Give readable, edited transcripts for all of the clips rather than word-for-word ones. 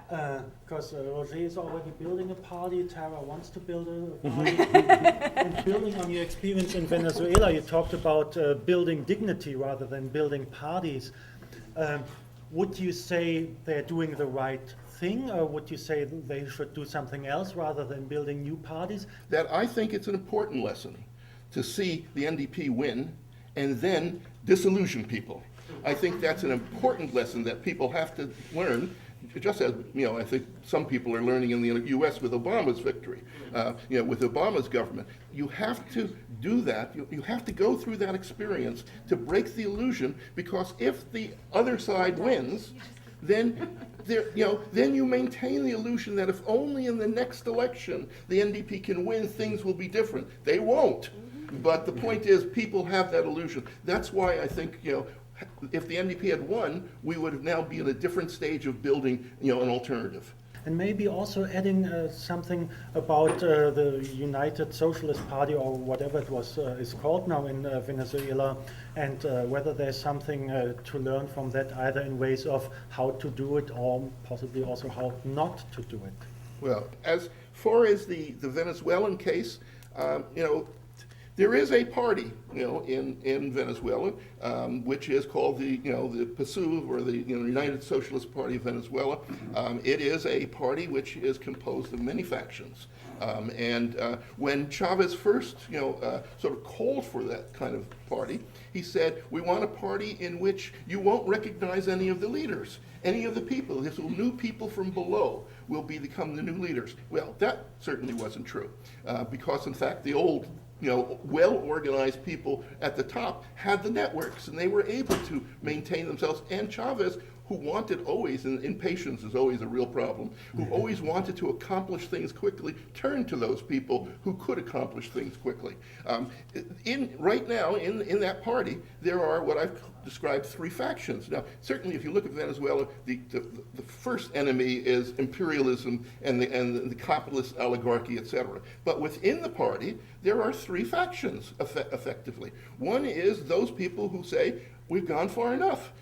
Because Roger is already building a party, Tara wants to build a party. And building on your experience in Venezuela, you talked about building dignity rather than building parties. Would you say they're doing the right thing, or would you say they should do something else rather than building new parties? That I think it's an important lesson to see the NDP win and then disillusion people. I think that's an important lesson that people have to learn, just as, I think some people are learning in the U.S. with Obama's victory, with Obama's government. You have to do that. You have to go through that experience to break the illusion, because if the other side wins, then then you maintain the illusion that if only in the next election the NDP can win, things will be different. They won't. But the point is, people have that illusion. That's why I think, if the NDP had won, we would now be in a different stage of building, an alternative. And maybe also adding something about the United Socialist Party, or whatever it was is called now in Venezuela, and whether there's something to learn from that, either in ways of how to do it or possibly also how not to do it. Well, as far as the Venezuelan case, there is a party, in Venezuela, which is called the PSUV, or the United Socialist Party of Venezuela. It is a party which is composed of many factions. And when Chavez first, sort of called for that kind of party, he said, "We want a party in which you won't recognize any of the leaders, any of the people. This will new people from below will become the new leaders." Well, that certainly wasn't true, because in fact the old well-organized people at the top had the networks, and they were able to maintain themselves. And Chavez, who wanted always, and impatience is always a real problem, who always wanted to accomplish things quickly, turned to those people who could accomplish things quickly. Right now, in that party, there are what I've described three factions. Now, certainly if you look at Venezuela, the first enemy is imperialism and the capitalist oligarchy, etc. But within the party, there are three factions, effectively. One is those people who say, we've gone far enough.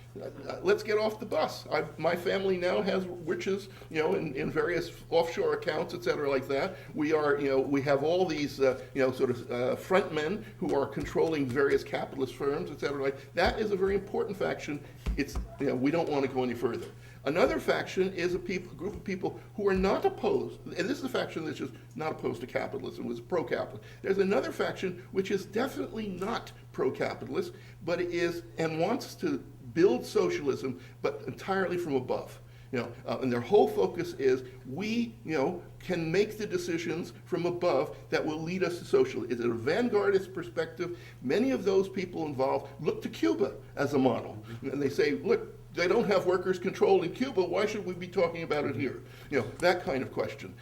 Let's get off the bus. My family now has riches, in various offshore accounts, et cetera, like that. We have all these, sort of front men who are controlling various capitalist firms, et cetera. Like that is a very important faction. It's, we don't want to go any further. Another faction is a group of people who are not opposed, and this is a faction that's just not opposed to capitalism, it's pro-capitalist. There's another faction which is definitely not pro-capitalist, but it is, and wants to build socialism, but entirely from above. And their whole focus is, we, can make the decisions from above that will lead us to socialism. It's a vanguardist perspective. Many of those people involved look to Cuba as a model, and they say, look, they don't have workers controlled in Cuba, why should we be talking about it here? That kind of question.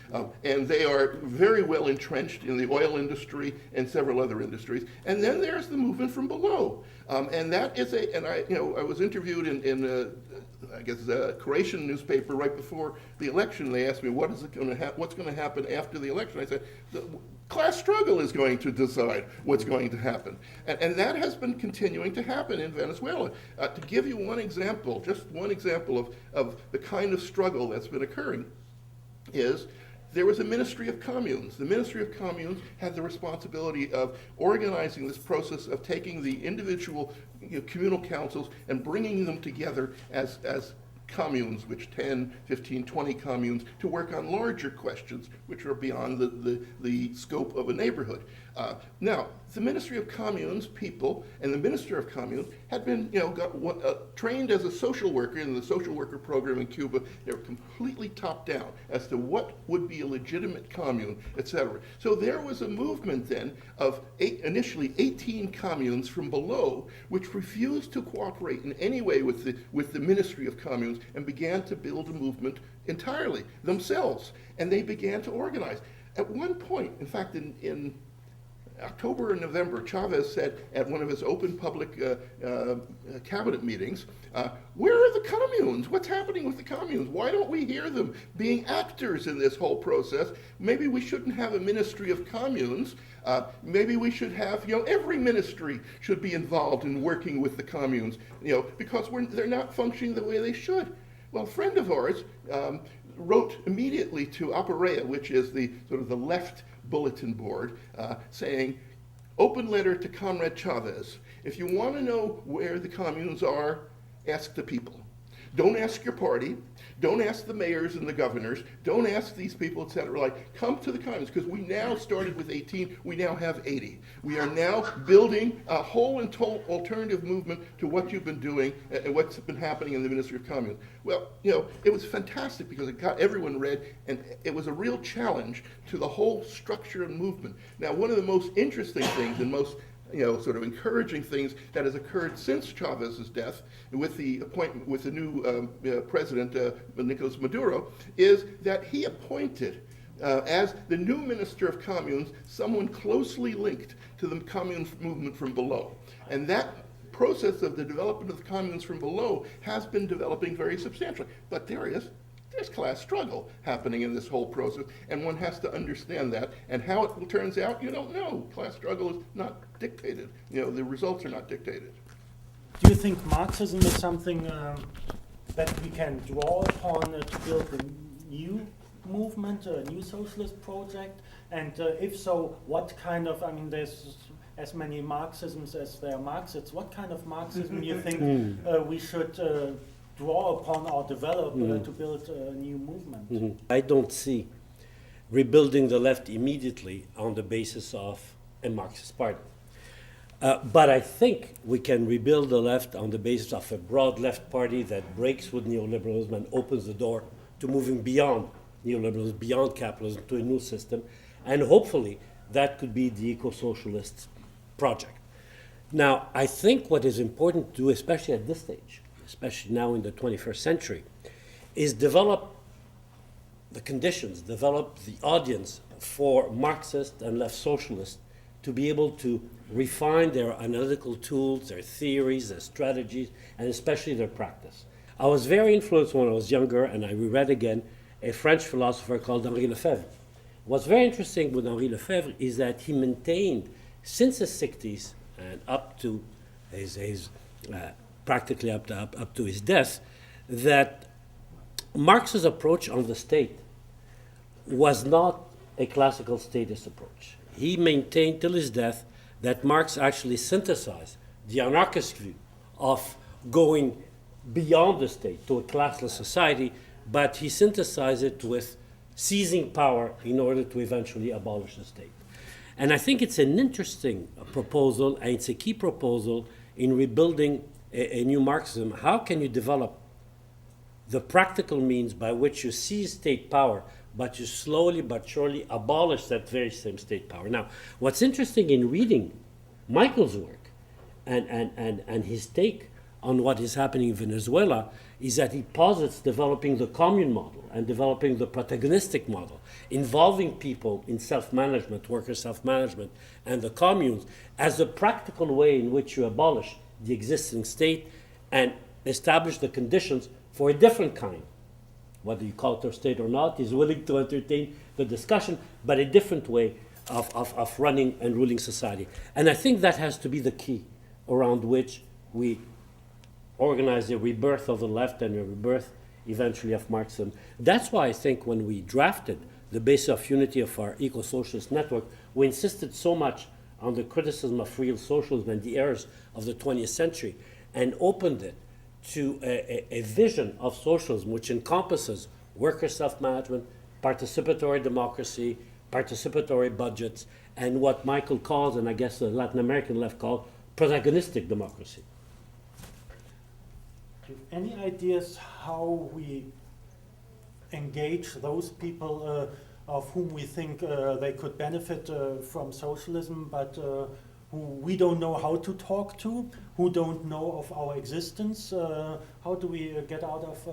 And they are very well entrenched in the oil industry and several other industries. And then there's the movement from below. And that is I was interviewed in a Croatian newspaper right before the election. They asked me, what's going to happen after the election? I said, the class struggle is going to decide what's going to happen. And that has been continuing to happen in Venezuela. To give you one example, just one example of the kind of struggle that's been occurring, is there was a Ministry of Communes. The Ministry of Communes had the responsibility of organizing this process of taking the individual communal councils and bringing them together as communes, which 10, 15, 20 communes, to work on larger questions which are beyond the scope of a neighborhood. Now, the Ministry of Communes people and the Minister of Communes had been trained as a social worker in the social worker program in Cuba. They were completely top down as to what would be a legitimate commune, etc. So there was a movement then of initially 18 communes from below which refused to cooperate in any way with the Ministry of Communes and began to build a movement entirely themselves. And they began to organize. At one point, in fact, in October and November, Chavez said at one of his open public cabinet meetings, where are the communes? What's happening with the communes? Why don't we hear them being actors in this whole process? Maybe we shouldn't have a Ministry of Communes. Maybe we should have, every ministry should be involved in working with the communes, because they're not functioning the way they should. Well, a friend of ours, wrote immediately to Aparea, which is the sort of the left bulletin board, saying, open letter to Comrade Chavez. If you want to know where the communes are, ask the people. Don't ask your party. Don't ask the mayors and the governors. Don't ask these people, etc. Like, come to the communes, because we now started with 18. We now have 80. We are now building a whole and alternative movement to what you've been doing and what's been happening in the Ministry of Communes. Well, it was fantastic because it got everyone read, and it was a real challenge to the whole structure and movement. Now, one of the most interesting things and most sort of encouraging things that has occurred since Chavez's death, with the appointment with the new president, Nicolas Maduro, is that he appointed as the new Minister of Communes someone closely linked to the commune movement from below. And that process of the development of the communes from below has been developing very substantially. But there's class struggle happening in this whole process, and one has to understand that. And how it turns out, you don't know. Class struggle is not dictated. The results are not dictated. Do you think Marxism is something that we can draw upon to build a new movement, a new socialist project? And if so, what kind of, there's as many Marxisms as there are Marxists. What kind of Marxism do you think we should draw upon or develop to build a new movement? I don't see rebuilding the left immediately on the basis of a Marxist party. But I think we can rebuild the left on the basis of a broad left party that breaks with neoliberalism and opens the door to moving beyond neoliberalism, beyond capitalism, to a new system. And hopefully that could be the eco-socialist project. Now, I think what is important to do, especially at this stage, especially now in the 21st century, is develop the conditions, develop the audience for Marxists and left socialists to be able to refine their analytical tools, their theories, their strategies, and especially their practice. I was very influenced when I was younger, and I reread again a French philosopher called Henri Lefebvre. What's very interesting with Henri Lefebvre is that he maintained, since the 60s and up to his practically up to his death, that Marx's approach on the state was not a classical statist approach. He maintained till his death that Marx actually synthesized the anarchist view of going beyond the state to a classless society, but he synthesized it with seizing power in order to eventually abolish the state. And I think it's an interesting proposal, and it's a key proposal in rebuilding a new Marxism. How can you develop the practical means by which you seize state power, but you slowly but surely abolish that very same state power? Now, what's interesting in reading Michael's work and his take on what is happening in Venezuela is that he posits developing the commune model and developing the protagonistic model, involving people in self-management, worker self-management, and the communes as the practical way in which you abolish the existing state and establish the conditions for a different kind. Whether you call it a state or not, he's willing to entertain the discussion, but a different way of running and ruling society. And I think that has to be the key around which we organize the rebirth of the left and the rebirth eventually of Marxism. That's why I think when we drafted the basis of unity of our eco-socialist network, we insisted so much on the criticism of real socialism and the errors of the 20th century, and opened it to a vision of socialism which encompasses worker self-management, participatory democracy, participatory budgets, and what Michael calls, and I guess the Latin American left called, protagonistic democracy. Do you have any ideas how we engage those people of whom we think they could benefit from socialism, but who we don't know how to talk to, who don't know of our existence? How do we get out of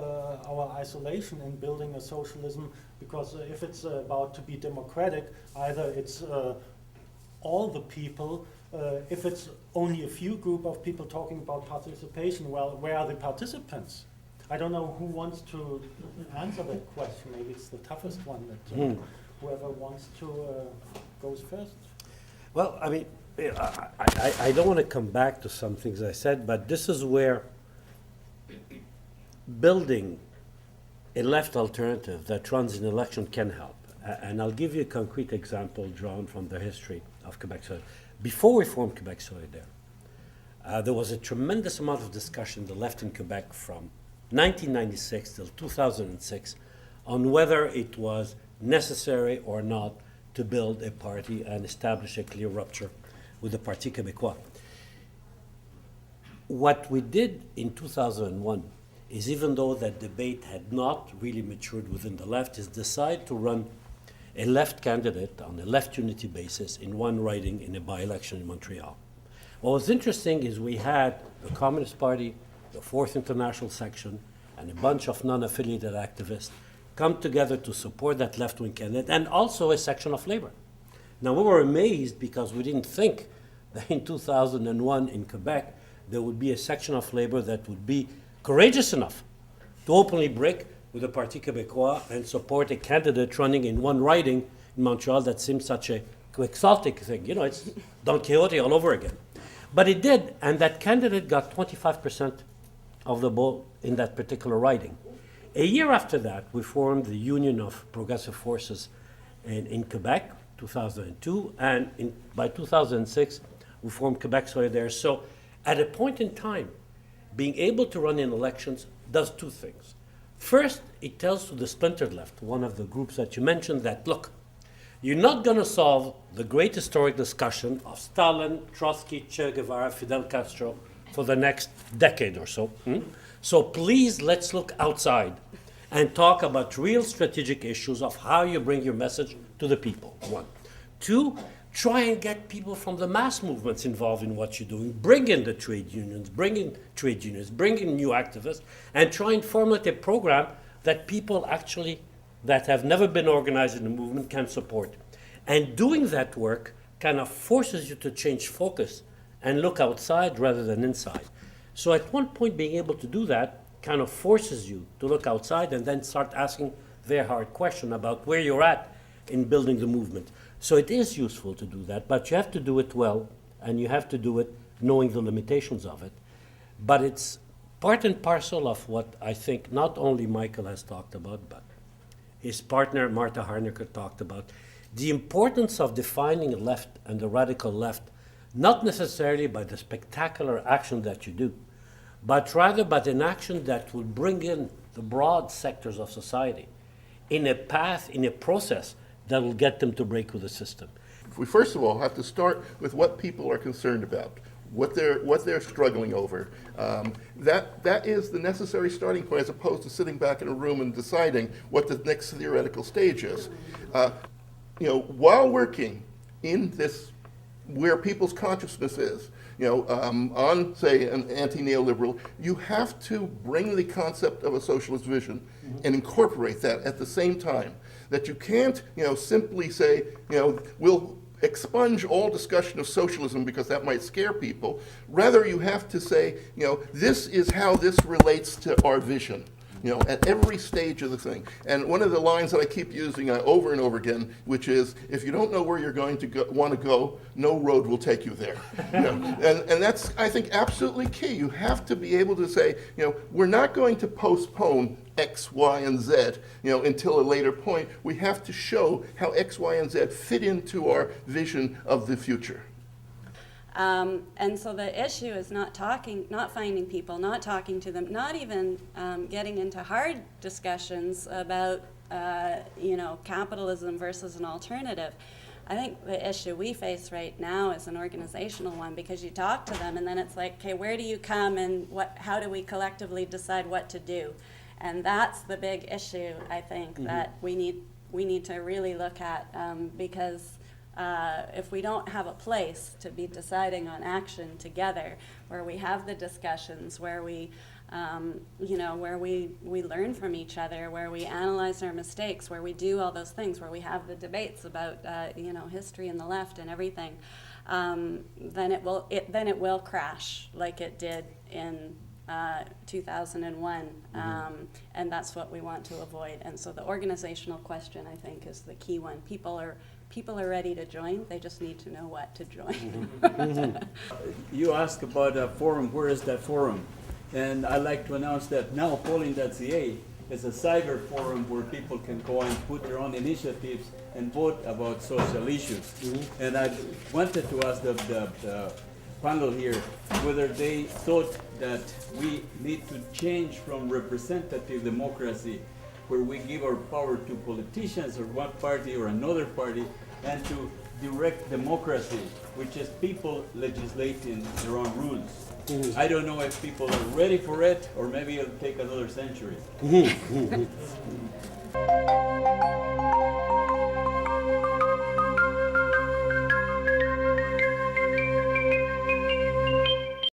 our isolation in building a socialism? Because if it's about to be democratic, either it's all the people. If it's only a few group of people talking about participation, well, where are the participants? I don't know who wants to answer that question. Maybe it's the toughest one that whoever wants to goes first. Well, I mean, I don't want to come back to some things I said, but this is where building a left alternative that runs an election can help. And I'll give you a concrete example drawn from the history of Quebec Solidaire. Before we formed Quebec Solidaire, there was a tremendous amount of discussion in the left in Quebec from 1996 till 2006 on whether it was necessary or not to build a party and establish a clear rupture with the Parti Québécois. What we did in 2001 is, even though that debate had not really matured within the left, is decide to run a left candidate on a left unity basis in one riding in a by-election in Montreal. What was interesting is we had the Communist Party, the Fourth International Section, and a bunch of non-affiliated activists come together to support that left-wing candidate, and also a section of labor. Now, we were amazed because we didn't think that in 2001 in Quebec there would be a section of labor that would be courageous enough to openly break with the Parti Québécois and support a candidate running in one riding in Montreal. That seems such a quixotic thing. You know, it's Don Quixote all over again. But it did, and that candidate got 25% of the vote in that particular riding. A year after that, we formed the Union of Progressive Forces in Quebec, 2002, and by 2006, we formed Quebec Solidaire. So at a point in time, being able to run in elections does two things. First, it tells to the splintered left, one of the groups that you mentioned, that, look, you're not going to solve the great historic discussion of Stalin, Trotsky, Che Guevara, Fidel Castro for the next decade or so. So please, let's look outside and talk about real strategic issues of how you bring your message to the people, one. Two, try and get people from the mass movements involved in what you're doing. Bring in the trade unions, bring in new activists, and try and formulate a program that people actually that have never been organized in the movement can support. And doing that work kind of forces you to change focus and look outside rather than inside. So at one point, being able to do that kind of forces you to look outside and then start asking very hard questions about where you're at in building the movement. So it is useful to do that, but you have to do it well, and you have to do it knowing the limitations of it. But it's part and parcel of what I think not only Michael has talked about, but his partner Martha Harnecker talked about, the importance of defining left and the radical left, not necessarily by the spectacular action that you do, but rather by an action that will bring in the broad sectors of society in a path, in a process that will get them to break with the system. We first of all have to start with what people are concerned about, what they're struggling over. That is the necessary starting point, as opposed to sitting back in a room and deciding what the next theoretical stage is. While working in this, where people's consciousness is, on, say, an anti-neoliberal, you have to bring the concept of a socialist vision and incorporate that at the same time. That you can't, simply say, we'll expunge all discussion of socialism because that might scare people. Rather, you have to say, this is how this relates to our vision. At every stage of the thing. And one of the lines that I keep using over and over again, which is, if you don't know where you're going to want to go, no road will take you there. And that's, I think, absolutely key. You have to be able to say, we're not going to postpone X, Y, and Z, until a later point. We have to show how X, Y, and Z fit into our vision of the future. And so the issue is not finding people, not talking to them, not even getting into hard discussions about, capitalism versus an alternative. I think the issue we face right now is an organizational one, because you talk to them and then it's like, okay, where do you come and how do we collectively decide what to do? And that's the big issue, I think, that we need to really look at, because if we don't have a place to be deciding on action together, where we have the discussions, where we, where we learn from each other, where we analyze our mistakes, where we do all those things, where we have the debates about, history and the left and everything, then it will crash like it did in 2001, and that's what we want to avoid. And so the organizational question, I think, is the key one. People are ready to join. They just need to know what to join. You asked about a forum. Where is that forum? And I'd like to announce that now polling.ca as a cyber forum where people can go and put their own initiatives and vote about social issues. And I wanted to ask the panel here whether they thought that we need to change from representative democracy, where we give our power to politicians or one party or another party, and to direct democracy, which is people legislating their own rules. I don't know if people are ready for it, or maybe it'll take another century.